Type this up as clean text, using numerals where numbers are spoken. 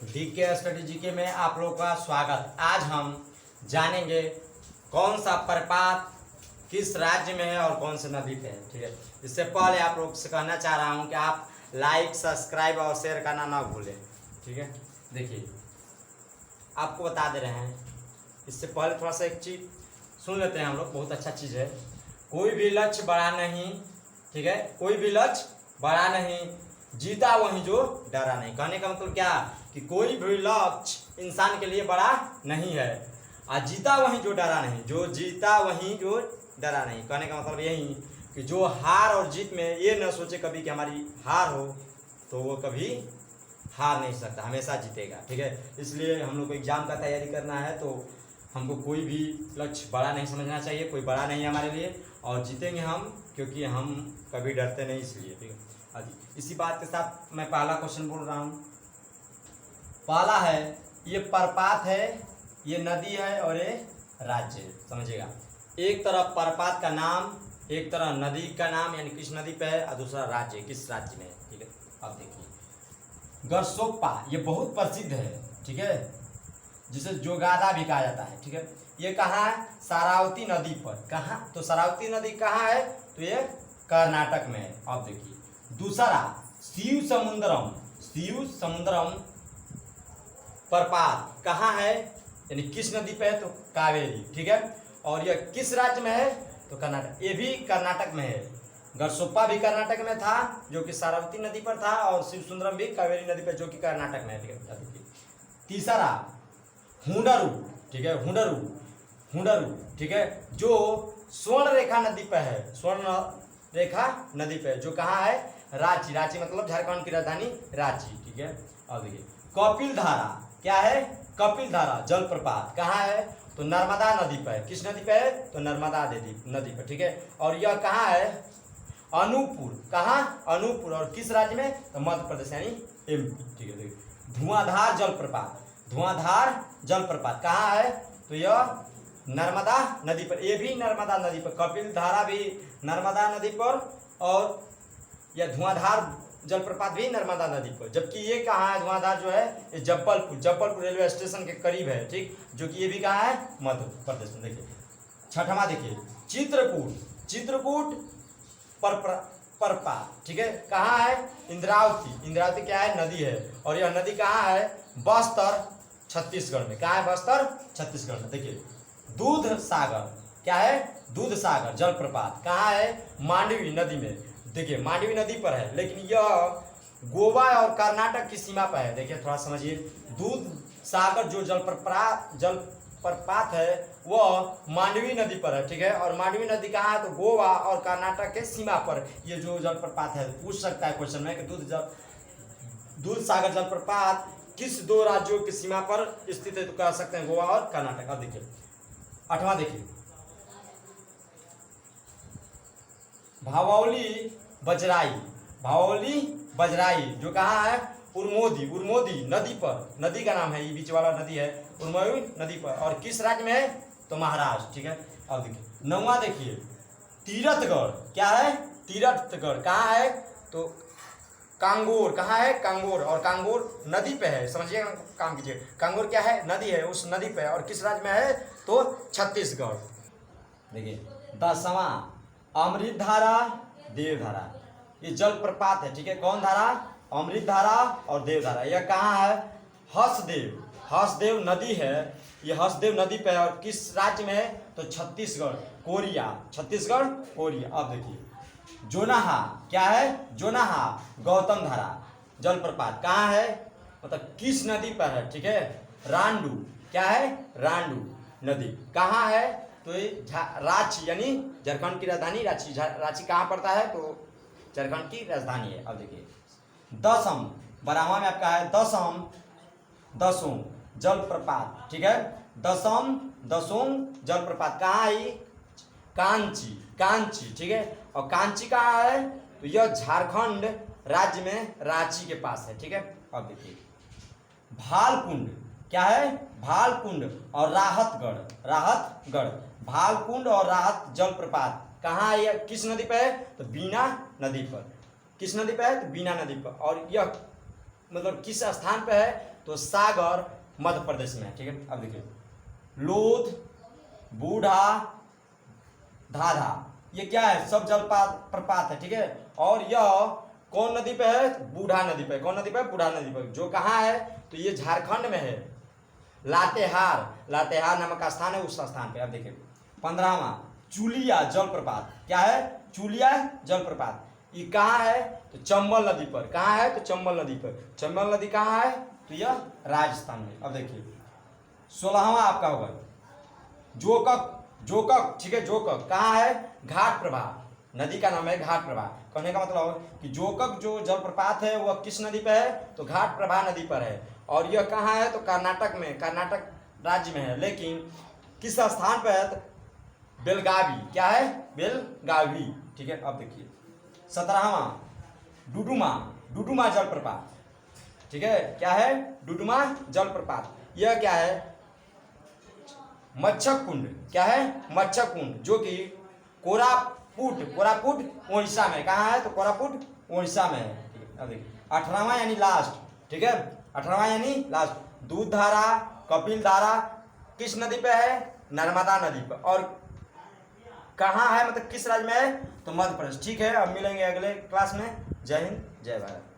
DK study GK में आप लोगों का स्वागत। आज हम जानेंगे कौन सा प्रपात किस राज्य में है और कौन से नदी पे है। ठीक है, इससे पहले आप लोग से कहना चाह रहा हूँ कि आप लाइक, सब्सक्राइब और शेयर करना ना भूलें। ठीक है, देखिए आपको बता दे रहे हैं। इससे पहले थोड़ा सा एक चीज़ सुन लेते हैं हम लोग, बहुत अच्छा चीज़ है। कोई भी लक्ष्य बड़ा नहीं, ठीक है, कोई भी लक्ष्य बड़ा नहीं, जीता वही जो डरा नहीं। कहने का मतलब क्या कि कोई भी लक्ष्य इंसान के लिए बड़ा नहीं है और जीता वही जो डरा नहीं, जो जीता वही जो डरा नहीं। कहने का मतलब यही कि जो हार और जीत में ये न सोचे कभी कि हमारी हार हो, तो वो कभी हार नहीं सकता, हमेशा जीतेगा। ठीक है, इसलिए हम लोग को एग्ज़ाम का तैयारी करना है तो हमको कोई भी लक्ष्य बड़ा नहीं समझना चाहिए। कोई बड़ा नहीं है हमारे लिए और जीतेंगे हम, क्योंकि हम कभी डरते नहीं, इसलिए। ठीक है, अभी इसी बात के साथ मैं पहला क्वेश्चन बोल रहा हूँ। पहला है, ये प्रपात है, ये नदी है और ये राज्य है। समझिएगा, एक तरफ प्रपात का नाम, एक तरफ नदी का नाम, यानी किस नदी पे है, और दूसरा राज्य किस राज्य में है। ठीक है, अब देखिए गरसोप्पा, ये बहुत प्रसिद्ध है। ठीक है, जिसे जोगादा भी कहा जाता है। ठीक है, ये कहाँ है? शरावती नदी पर। कहाँ? तो शरावती नदी कहाँ है? तो ये कर्नाटक में है। अब देखिए दूसरा, शिव समुद्रम, शिव समुद्रम प्रपात कहाँ है, यानी किस नदी पे है? तो कावेरी। ठीक है, और यह किस राज्य में है? तो कर्नाटक। ये भी कर्नाटक में है। गरसोप्पा भी कर्नाटक में था जो कि शरावती नदी पर था, और शिव सुंदरम भी कावेरी नदी पर जो कि कर्नाटक में है। ठीक है, तीसरा हुंडरू। ठीक है, हुंडरू, हुंडरू, ठीक है, जो स्वर्ण रेखा नदी पर है, स्वर्ण रेखा नदी पर, जो कहाँ है? रांची। रांची मतलब झारखंड की राजधानी रांची। ठीक है, अब देखिए कपिल धारा, क्या है? कपिल धारा जलप्रपात कहाँ है? तो नर्मदा नदी पर है। किस नदी पर है? तो नर्मदा नदी पर। ठीक है, और यह कहाँ है? अनूपपुर। कहाँ? अनूपपुर, और किस राज्य में? तो मध्य प्रदेश यानी एमपी। ठीक है, देखिए धुआंधार जलप्रपात, धुआंधार जलप्रपात कहाँ है? तो यह नर्मदा नदी पर, ये भी नर्मदा नदी पर। कपिल धारा भी नर्मदा नदी पर, और यह धुआंधार जलप्रपात भी नर्मदा नदी पर। जबकि ये कहाँ है? धुआंधार जो है ये जब्बलपुर, जब्बलपुर रेलवे स्टेशन के करीब है। ठीक, जो कि ये भी कहाँ है? मध्य प्रदेश में। देखिए छठवां, देखिए चित्रकूट, चित्रकूट प्रपात। ठीक है, कहाँ है? इंद्रावती। इंद्रावती क्या है? नदी है, और यह नदी कहाँ है? बस्तर छत्तीसगढ़ में। कहाँ है? बस्तर छत्तीसगढ़ में। देखिए दूध सागर, क्या है? दूध सागर जलप्रपात कहाँ है? मांडवी नदी में। देखिए मांडवी नदी पर है, लेकिन यह गोवा और कर्नाटक की सीमा पर है। देखिए थोड़ा समझिए, दूध सागर जो जलप्रपात है वह मांडवी नदी पर है। ठीक है, और मांडवी नदी कहाँ है? तो गोवा और कर्नाटक के सीमा पर ये जो जलप्रपात है। पूछ सकता है क्वेश्चन में कि दूध सागर जलप्रपात किस दो राज्यों की सीमा पर स्थित है? तो कह सकते हैं गोवा और कर्नाटक। अब देखिए आठवां, देखिए भावौली बजराई, भावौली बजराई जो कहाँ है? उर्मोदी, उर्मोदी नदी पर, नदी का नाम है, ये बीच वाला नदी है, उर्मोदी नदी पर, और किस राज्य में है? तो महाराष्ट्र। ठीक है, अब देखिए नौवां, देखिए तीरथगढ़, क्या है? तीरथगढ़ कहाँ है? तो कांगोर। कहाँ है? कांगोर, और कांगोर नदी पे है। समझिए, काम कीजिए, कांगोर क्या है? नदी है, उस नदी पे, और किस राज्य में है? तो छत्तीसगढ़। देखिए दसवां, अमृतधारा देवधारा, ये जलप्रपात है। ठीक है, कौन धारा? अमृतधारा और देवधारा। यह कहाँ है? हसदेव, हसदेव नदी है, ये हसदेव नदी पे है, और किस राज्य में है? तो छत्तीसगढ़, कोरिया, छत्तीसगढ़ कोरिया। अब देखिए जोनाहा, क्या है? जोनाहा गौतम धारा जलप्रपात कहाँ है? मतलब किस नदी पर है? ठीक है, रांडू, क्या है? रांडू नदी कहाँ है? तो ये रांची, यानी झारखंड की राजधानी रांची। रांची कहाँ पड़ता है? तो झारखंड की राजधानी है। अब देखिए दसम, बरामा में आपका है दसम, दसों जलप्रपात। ठीक है, दसम, दसों जलप्रपात कहाँ है? कांची, कांची। ठीक है, और कांची कहाँ है? तो यह झारखंड राज्य में रांची के पास है। ठीक है, अब देखिए भालकुंड, क्या है? भालकुंड और राहतगढ़, राहतगढ़, भालकुंड और राहत जलप्रपात कहाँ है? यह किस नदी पर है? तो बीना नदी पर। किस नदी पर है? तो बीना नदी पर। और यह मतलब किस स्थान पे है, तो सागर मध्य प्रदेश में है। ठीक है, अब देखिए लोध, बूढ़ा, धाधा, ये क्या है, सब जलपात प्रपात है। ठीक है, और यह कौन नदी पे है, बूढ़ा नदी पे। कौन नदी पे, बूढ़ा नदी पे, जो कहाँ है, तो ये झारखंड में है। लातेहार, लातेहार नामक स्थान है, उस स्थान पे। अब देखिए 15वां चुलिया जलप्रपात, क्या है, चुलिया जलप्रपात, ये कहाँ है, तो चंबल नदी पर। कहाँ है, तो चंबल नदी पर। चंबल नदी कहाँ है, तो यह राजस्थान में। अब देखिए 16वां आपका होगा जोकक, जोकक, ठीक है, जोकक कहाँ है, घाट प्रभा, नदी का नाम है घाट प्रभा। कहने का मतलब कि जोकक जो जलप्रपात है वह किस नदी पे है, तो घाट प्रभा नदी पर है। और यह कहाँ है, तो कर्नाटक में, कर्नाटक राज्य में है। लेकिन किस स्थान पर है, तो बेलगावी, क्या है, बेलगावी। ठीक है, अब देखिए 17वां डुडुमा, डुडुमा जलप्रपात। ठीक है, क्या है, डुडुमा जलप्रपात, यह क्या है, मच्छक कुंड, क्या है, मच्छक कुंड, जो कि कोरापुट, कोरापुट उड़ीसा में। कहाँ है, तो कोरापुट उड़ीसा में है। ठीक है, अब देखिए 18वां यानी लास्ट। ठीक है, 18वां यानी लास्ट दूध धारा, कपिल धारा किस नदी पे है, नर्मदा नदी पर। और कहाँ है, मतलब किस राज्य में है, तो मध्य प्रदेश। ठीक है, अब मिलेंगे अगले क्लास में। जय हिंद, जय भारत।